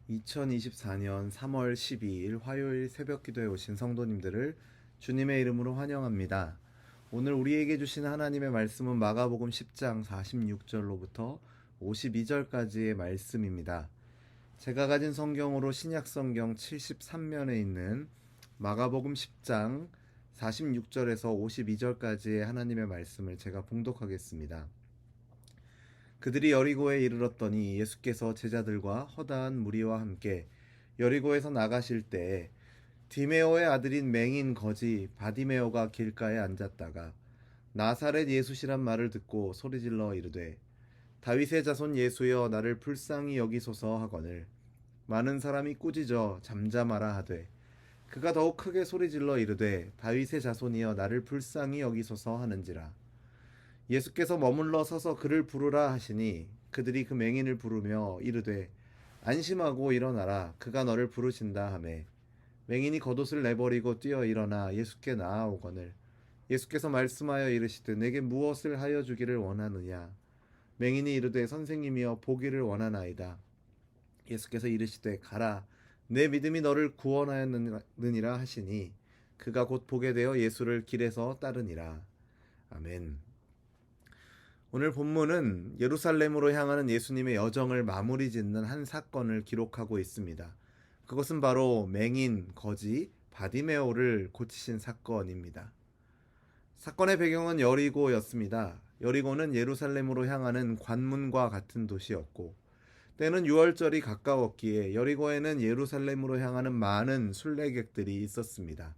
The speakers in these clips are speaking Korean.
2024년 3월 12일 화요일 새벽 기도에 오신 성도님들을 주님의 이름으로 환영합니다. 오늘 우리에게 주신 하나님의 말씀은 마가복음 10장 46절로부터 52절까지의 말씀입니다. 제가 가진 성경으로 신약성경 73면에 있는 마가복음 10장 46절에서 52절까지의 하나님의 말씀을 제가 봉독하겠습니다. 그들이 여리고에 이르렀더니 예수께서 제자들과 허다한 무리와 함께 여리고에서 나가실 때에 디메오의 아들인 맹인 거지 바디메오가 길가에 앉았다가 나사렛 예수시란 말을 듣고 소리질러 이르되 다윗의 자손 예수여 나를 불쌍히 여기소서 하거늘 많은 사람이 꾸짖어 잠잠하라 하되 그가 더욱 크게 소리질러 이르되 다윗의 자손이여 나를 불쌍히 여기소서 하는지라. 예수께서 머물러 서서 그를 부르라 하시니 그들이 그 맹인을 부르며 이르되 안심하고 일어나라 그가 너를 부르신다 하매 맹인이 겉옷을 내버리고 뛰어 일어나 예수께 나아오거늘 예수께서 말씀하여 이르시되 내게 무엇을 하여 주기를 원하느냐. 맹인이 이르되 선생님이여 보기를 원하나이다. 예수께서 이르시되 가라 내 믿음이 너를 구원하였느니라 하시니 그가 곧 보게 되어 예수를 길에서 따르니라. 아멘. 오늘 본문은 예루살렘으로 향하는 예수님의 여정을 마무리 짓는 한 사건을 기록하고 있습니다. 그것은 바로 맹인, 거지, 바디메오를 고치신 사건입니다. 사건의 배경은 여리고였습니다. 여리고는 예루살렘으로 향하는 관문과 같은 도시였고 때는 유월절이 가까웠기에 여리고에는 예루살렘으로 향하는 많은 순례객들이 있었습니다.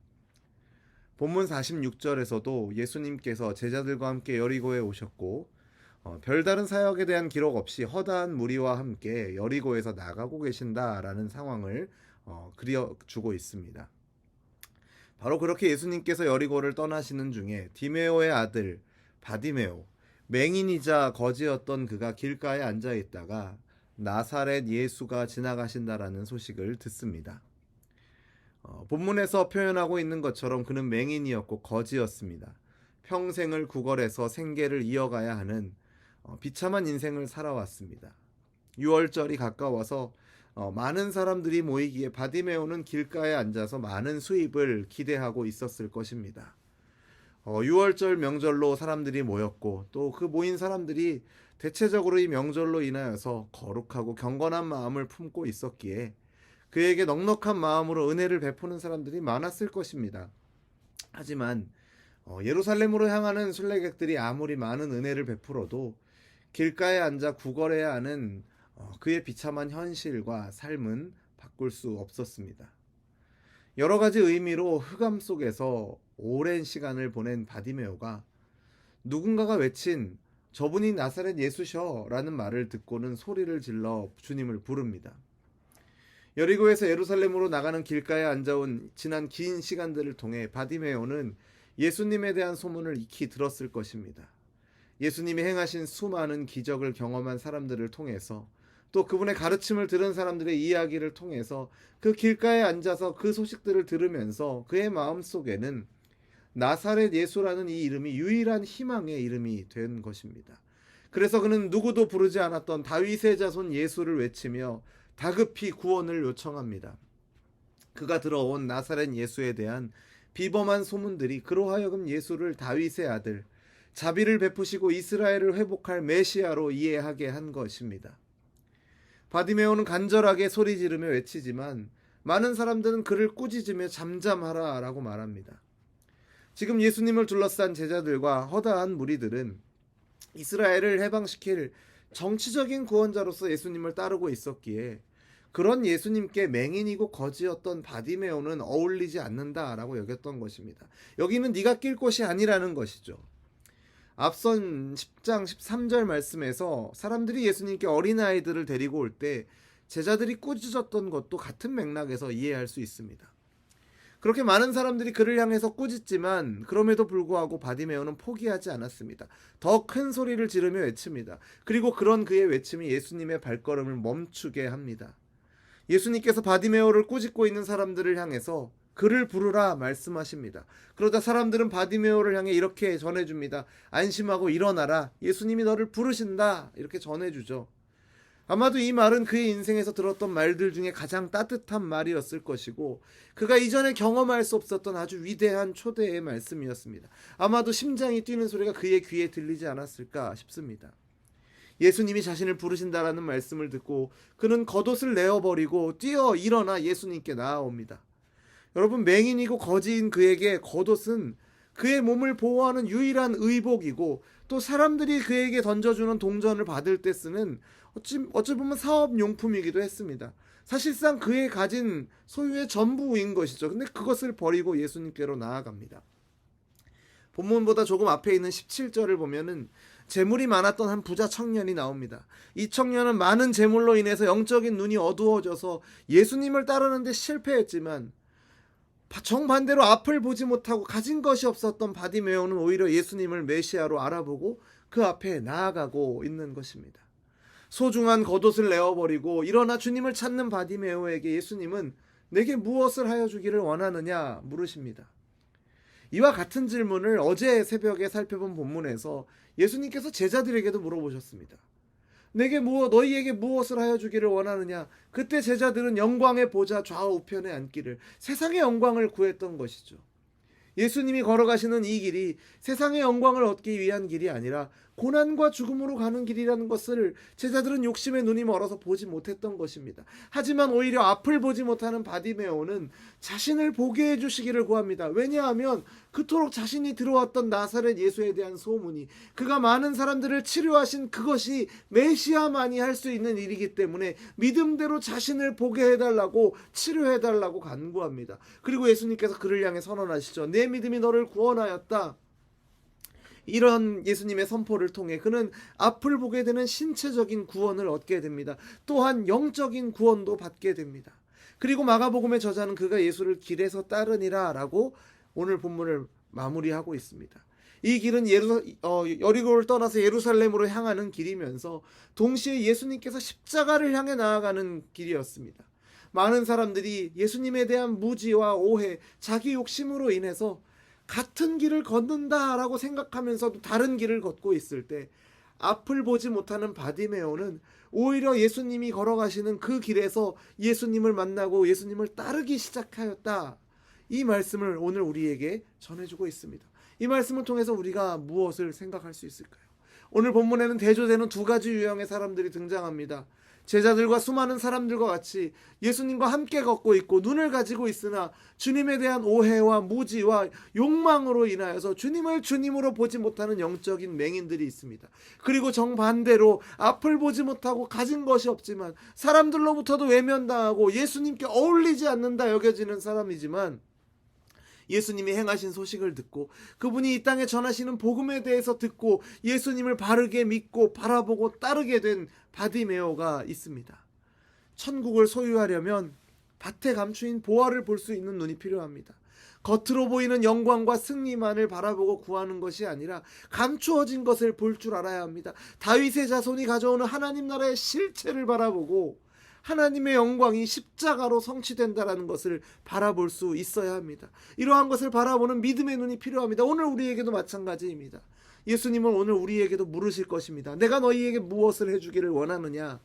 본문 46절에서도 예수님께서 제자들과 함께 여리고에 오셨고 별다른 사역에 대한 기록 없이 허다한 무리와 함께 여리고에서 나가고 계신다라는 상황을 그려주고 있습니다. 바로 그렇게 예수님께서 여리고를 떠나시는 중에 디메오의 아들 바디메오, 맹인이자 거지였던 그가 길가에 앉아 있다가 나사렛 예수가 지나가신다라는 소식을 듣습니다. 본문에서 표현하고 있는 것처럼 그는 맹인이었고 거지였습니다. 평생을 구걸해서 생계를 이어가야 하는 비참한 인생을 살아왔습니다. 유월절이 가까워서 많은 사람들이 모이기에 바디메오는 길가에 앉아서 많은 수입을 기대하고 있었을 것입니다. 유월절 명절로 사람들이 모였고 또 그 모인 사람들이 대체적으로 이 명절로 인하여서 거룩하고 경건한 마음을 품고 있었기에 그에게 넉넉한 마음으로 은혜를 베푸는 사람들이 많았을 것입니다. 하지만 예루살렘으로 향하는 순례객들이 아무리 많은 은혜를 베풀어도 길가에 앉아 구걸해야 하는 그의 비참한 현실과 삶은 바꿀 수 없었습니다. 여러 가지 의미로 흑암 속에서 오랜 시간을 보낸 바디메오가 누군가가 외친 저분이 나사렛 예수셔 라는 말을 듣고는 소리를 질러 주님을 부릅니다. 여리고에서 예루살렘으로 나가는 길가에 앉아온 지난 긴 시간들을 통해 바디메오는 예수님에 대한 소문을 익히 들었을 것입니다. 예수님이 행하신 수많은 기적을 경험한 사람들을 통해서 또 그분의 가르침을 들은 사람들의 이야기를 통해서 그 길가에 앉아서 그 소식들을 들으면서 그의 마음속에는 나사렛 예수라는 이 이름이 유일한 희망의 이름이 된 것입니다. 그래서 그는 누구도 부르지 않았던 다윗의 자손 예수를 외치며 다급히 구원을 요청합니다. 그가 들어온 나사렛 예수에 대한 비범한 소문들이 그로 하여금 예수를 다윗의 아들, 자비를 베푸시고 이스라엘을 회복할 메시아로 이해하게 한 것입니다. 바디메오는 간절하게 소리 지르며 외치지만 많은 사람들은 그를 꾸짖으며 잠잠하라 라고 말합니다. 지금 예수님을 둘러싼 제자들과 허다한 무리들은 이스라엘을 해방시킬 정치적인 구원자로서 예수님을 따르고 있었기에 그런 예수님께 맹인이고 거지였던 바디메오는 어울리지 않는다라고 여겼던 것입니다. 여기는 네가 낄 곳이 아니라는 것이죠. 앞선 10장 13절 말씀에서 사람들이 예수님께 어린아이들을 데리고 올 때 제자들이 꾸짖었던 것도 같은 맥락에서 이해할 수 있습니다. 그렇게 많은 사람들이 그를 향해서 꾸짖지만 그럼에도 불구하고 바디메오는 포기하지 않았습니다. 더 큰 소리를 지르며 외칩니다. 그리고 그런 그의 외침이 예수님의 발걸음을 멈추게 합니다. 예수님께서 바디메오를 꾸짖고 있는 사람들을 향해서 그를 부르라 말씀하십니다. 그러자 사람들은 바디메오를 향해 이렇게 전해줍니다. 안심하고 일어나라. 예수님이 너를 부르신다. 이렇게 전해주죠. 아마도 이 말은 그의 인생에서 들었던 말들 중에 가장 따뜻한 말이었을 것이고 그가 이전에 경험할 수 없었던 아주 위대한 초대의 말씀이었습니다. 아마도 심장이 뛰는 소리가 그의 귀에 들리지 않았을까 싶습니다. 예수님이 자신을 부르신다라는 말씀을 듣고 그는 겉옷을 내어버리고 뛰어 일어나 예수님께 나아옵니다. 여러분, 맹인이고 거지인 그에게 겉옷은 그의 몸을 보호하는 유일한 의복이고 또 사람들이 그에게 던져주는 동전을 받을 때 쓰는 어찌 보면 사업용품이기도 했습니다. 사실상 그의 가진 소유의 전부인 것이죠. 근데 그것을 버리고 예수님께로 나아갑니다. 본문보다 조금 앞에 있는 17절을 보면은 재물이 많았던 한 부자 청년이 나옵니다. 이 청년은 많은 재물로 인해서 영적인 눈이 어두워져서 예수님을 따르는데 실패했지만 정반대로 앞을 보지 못하고 가진 것이 없었던 바디메오는 오히려 예수님을 메시아로 알아보고 그 앞에 나아가고 있는 것입니다. 소중한 겉옷을 내어버리고 일어나 주님을 찾는 바디메오에게 예수님은 내게 무엇을 하여 주기를 원하느냐 물으십니다. 이와 같은 질문을 어제 새벽에 살펴본 본문에서 예수님께서 제자들에게도 물어보셨습니다. 너희에게 무엇을 하여 주기를 원하느냐? 그때 제자들은 영광의 보좌 좌우편에 앉기를, 세상의 영광을 구했던 것이죠. 예수님이 걸어가시는 이 길이 세상의 영광을 얻기 위한 길이 아니라 고난과 죽음으로 가는 길이라는 것을 제자들은 욕심의 눈이 멀어서 보지 못했던 것입니다. 하지만 오히려 앞을 보지 못하는 바디메오는 자신을 보게 해주시기를 구합니다. 왜냐하면 그토록 자신이 들어왔던 나사렛 예수에 대한 소문이, 그가 많은 사람들을 치료하신 그것이 메시아만이 할 수 있는 일이기 때문에 믿음대로 자신을 보게 해달라고, 치료해달라고 간구합니다. 그리고 예수님께서 그를 향해 선언하시죠. 내 믿음이 너를 구원하였다. 이런 예수님의 선포를 통해 그는 앞을 보게 되는 신체적인 구원을 얻게 됩니다. 또한 영적인 구원도 받게 됩니다. 그리고 마가복음의 저자는 그가 예수를 길에서 따르니라 라고 오늘 본문을 마무리하고 있습니다. 이 길은 여리고를 떠나서 예루살렘으로 향하는 길이면서 동시에 예수님께서 십자가를 향해 나아가는 길이었습니다. 많은 사람들이 예수님에 대한 무지와 오해, 자기 욕심으로 인해서 같은 길을 걷는다라고 생각하면서도 다른 길을 걷고 있을 때 앞을 보지 못하는 바디메오는 오히려 예수님이 걸어가시는 그 길에서 예수님을 만나고 예수님을 따르기 시작하였다. 이 말씀을 오늘 우리에게 전해주고 있습니다. 이 말씀을 통해서 우리가 무엇을 생각할 수 있을까요? 오늘 본문에는 대조되는 두 가지 유형의 사람들이 등장합니다. 제자들과 수많은 사람들과 같이 예수님과 함께 걷고 있고 눈을 가지고 있으나 주님에 대한 오해와 무지와 욕망으로 인하여서 주님을 주님으로 보지 못하는 영적인 맹인들이 있습니다. 그리고 정반대로 앞을 보지 못하고 가진 것이 없지만 사람들로부터도 외면당하고 예수님께 어울리지 않는다 여겨지는 사람이지만 예수님이 행하신 소식을 듣고 그분이 이 땅에 전하시는 복음에 대해서 듣고 예수님을 바르게 믿고 바라보고 따르게 된 바디메오가 있습니다. 천국을 소유하려면 밭에 감추인 보화를 볼 수 있는 눈이 필요합니다. 겉으로 보이는 영광과 승리만을 바라보고 구하는 것이 아니라 감추어진 것을 볼 줄 알아야 합니다. 다윗의 자손이 가져오는 하나님 나라의 실체를 바라보고 하나님의 영광이 십자가로 성취된다라는 것을 바라볼 수 있어야 합니다. 이러한 것을 바라보는 믿음의 눈이 필요합니다. 오늘 우리에게도 마찬가지입니다. 예수님은 오늘 우리에게도 물으실 것입니다. 내가 너희에게 무엇을 해주기를 원하느냐?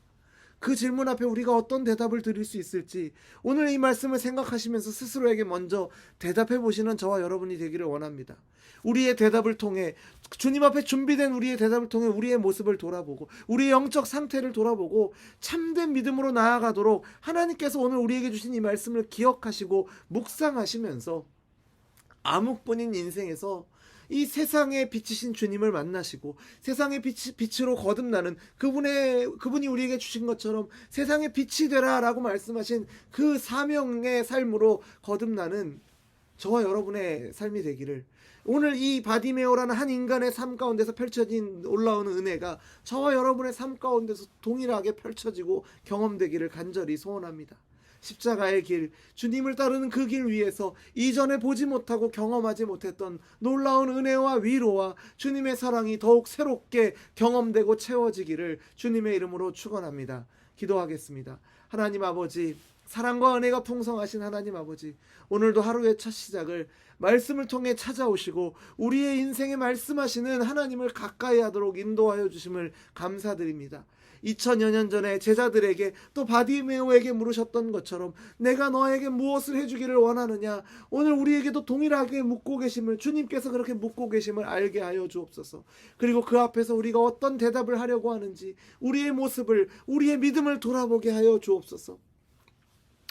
그 질문 앞에 우리가 어떤 대답을 드릴 수 있을지 오늘 이 말씀을 생각하시면서 스스로에게 먼저 대답해 보시는 저와 여러분이 되기를 원합니다. 우리의 대답을 통해 주님 앞에 준비된 우리의 대답을 통해 우리의 모습을 돌아보고 우리의 영적 상태를 돌아보고 참된 믿음으로 나아가도록 하나님께서 오늘 우리에게 주신 이 말씀을 기억하시고 묵상하시면서 암흑뿐인 인생에서 이 세상에 비치신 주님을 만나시고 세상의 빛으로 거듭나는 그분이 우리에게 주신 것처럼 세상의 빛이 되라 라고 말씀하신 그 사명의 삶으로 거듭나는 저와 여러분의 삶이 되기를, 오늘 이 바디메오라는 한 인간의 삶 가운데서 펼쳐진 놀라운 은혜가 저와 여러분의 삶 가운데서 동일하게 펼쳐지고 경험되기를 간절히 소원합니다. 십자가의 길, 주님을 따르는 그 길 위에서 이전에 보지 못하고 경험하지 못했던 놀라운 은혜와 위로와 주님의 사랑이 더욱 새롭게 경험되고 채워지기를 주님의 이름으로 축원합니다. 기도하겠습니다. 하나님 아버지, 사랑과 은혜가 풍성하신 하나님 아버지, 오늘도 하루의 첫 시작을 말씀을 통해 찾아오시고 우리의 인생에 말씀하시는 하나님을 가까이 하도록 인도하여 주심을 감사드립니다. 2000여 년 전에 제자들에게 또 바디메오에게 물으셨던 것처럼 내가 너에게 무엇을 해주기를 원하느냐, 오늘 우리에게도 동일하게 묻고 계심을, 주님께서 그렇게 묻고 계심을 알게 하여 주옵소서. 그리고 그 앞에서 우리가 어떤 대답을 하려고 하는지 우리의 모습을, 우리의 믿음을 돌아보게 하여 주옵소서.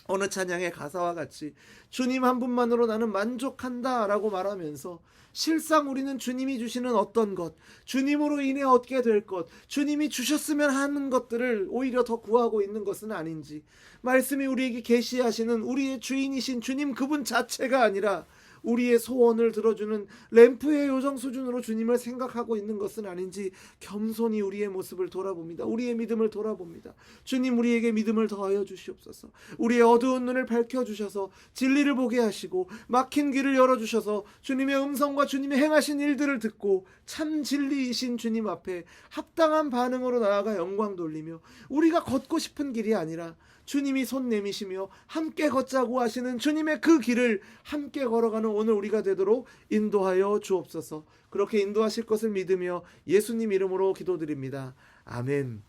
어느 찬양의 가사와 같이 주님 한 분만으로 나는 만족한다 라고 말하면서 실상 우리는 주님이 주시는 어떤 것, 주님으로 인해 얻게 될 것, 주님이 주셨으면 하는 것들을 오히려 더 구하고 있는 것은 아닌지, 말씀이 우리에게 계시하시는 우리의 주인이신 주님 그분 자체가 아니라 우리의 소원을 들어주는 램프의 요정 수준으로 주님을 생각하고 있는 것은 아닌지 겸손히 우리의 모습을 돌아봅니다. 우리의 믿음을 돌아봅니다. 주님, 우리에게 믿음을 더하여 주시옵소서. 우리의 어두운 눈을 밝혀주셔서 진리를 보게 하시고 막힌 길을 열어주셔서 주님의 음성과 주님의 행하신 일들을 듣고 참 진리이신 주님 앞에 합당한 반응으로 나아가 영광 돌리며, 우리가 걷고 싶은 길이 아니라 주님이 손 내미시며 함께 걷자고 하시는 주님의 그 길을 함께 걸어가는 오늘 우리가 되도록 인도하여 주옵소서. 그렇게 인도하실 것을 믿으며 예수님 이름으로 기도드립니다. 아멘.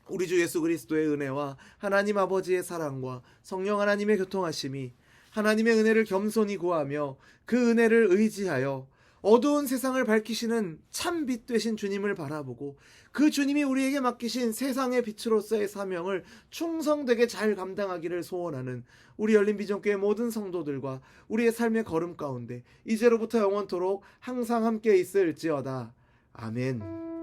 우리 주 예수 그리스도의 은혜와 하나님 아버지의 사랑과 성령 하나님의 교통하심이, 하나님의 은혜를 겸손히 구하며 그 은혜를 의지하여 어두운 세상을 밝히시는 참 빛 되신 주님을 바라보고 그 주님이 우리에게 맡기신 세상의 빛으로서의 사명을 충성되게 잘 감당하기를 소원하는 우리 열린비전교회 모든 성도들과 우리의 삶의 걸음 가운데 이제로부터 영원토록 항상 함께 있을지어다. 아멘.